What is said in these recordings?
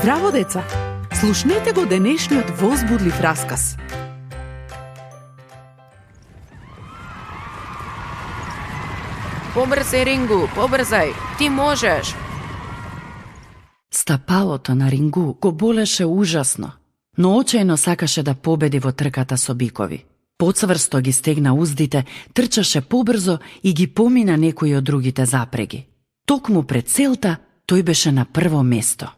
Здраво, деца! Слушнете го денешниот возбудлив расказ. Побрзај, Рингу, побрзај, ти можеш. Стапалото на Рингу го болеше ужасно, но очајно сакаше да победи во трката со бикови. Поцврсто ги стегна уздите, трчаше побрзо и ги помина некои од другите запреги. Токму пред целта, тој беше на прво место.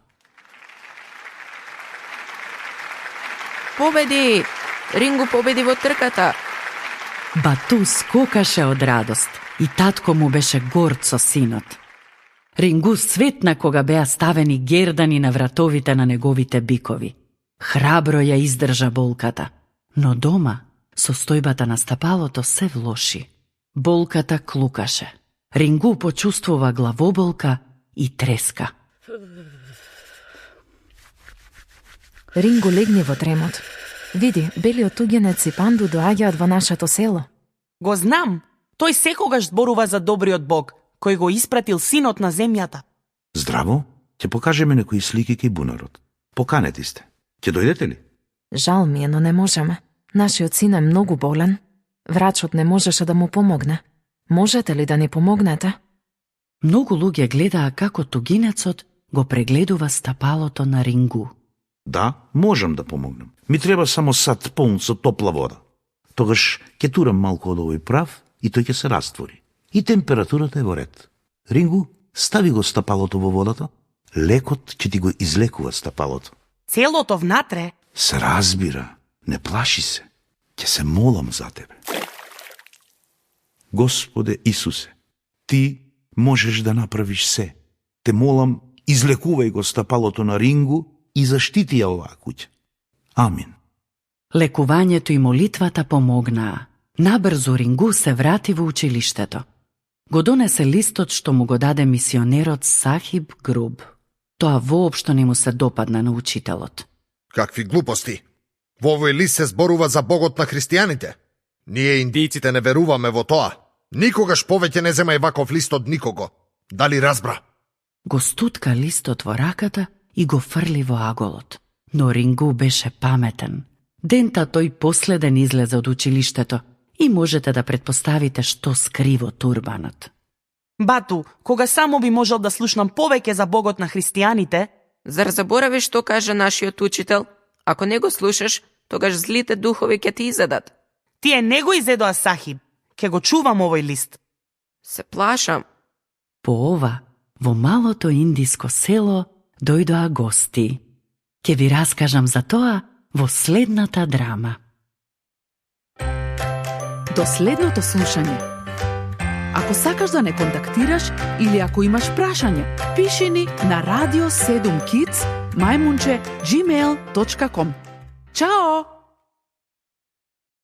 Победи! Рингу победи во трката. Бату скокаше од радост и татко му беше горд со синот. Рингу светна кога беа ставени гердани на вратовите на неговите бикови. Храбро ја издржа болката, но дома состојбата на стапалото се влоши. Болката клукаше. Рингу почувствува главоболка и треска. Рингу, легни во дремот. Види, белиот туѓенец и панду доаѓаат во нашето село. Го знам. Тој секогаш зборува за добриот Бог, кој го испратил синот на земјата. Здраво, ќе покажеме некои слики кај бунарот. Поканети сте. Ќе дојдете ли? Жал ми е, но не можеме. Нашиот син е многу болен. Врачот не можеше да му помогне. Можете ли да ни помогнете? Многу луѓе гледаа како тугинецот го прегледува стапалото на Рингу. Да, можам да помогнам. Ми треба само сад полн со топла вода. Тогаш ќе турам малку од овој прав и тој ќе се раствори. И температурата е во ред. Рингу, стави го стапалото во водата. Лекот ќе ти го излекува стапалото. Целото внатре? Се разбира. Не плаши се. Ќе се молам за тебе. Господе Исусе, ти можеш да направиш се. Те молам, излекувај го стапалото на Рингу и заштити ја оваа куќа. Амин. Лекувањето и молитвата помогнаа. Набрзо Рингу се врати во училиштето. Го донесе листот што му го даде мисионерот Сахиб Груб. Тоа воопшто не му се допадна на учителот. Какви глупости! Во овој лист се зборува за Богот на христијаните. Ние индијците не веруваме во тоа. Никогаш повеќе не земај ваков лист од никого. Дали разбра? Го стутка листот во раката и го фрли во аголот. Но Рингу беше паметен. Дента тој последен излезе од училиштето и можете да предпоставите што скри во турбанот. Бату, кога само би можел да слушнам повеќе за Богот на христијаните... Зар заборавиш што каже нашиот учител? Ако не го слушаш, тогаш злите духови ќе ти изедат. Тие не го изедоа, Сахиб. Ке го чувам овој лист. Се плашам. По ова, во малото индиско село дојдоа гости. Ке ви раскажам за тоа во следната драма. До следното слушање. Ако сакаш да не контактираш или ако имаш прашање, пиши ни на radio7kids@gmail.com. Чао!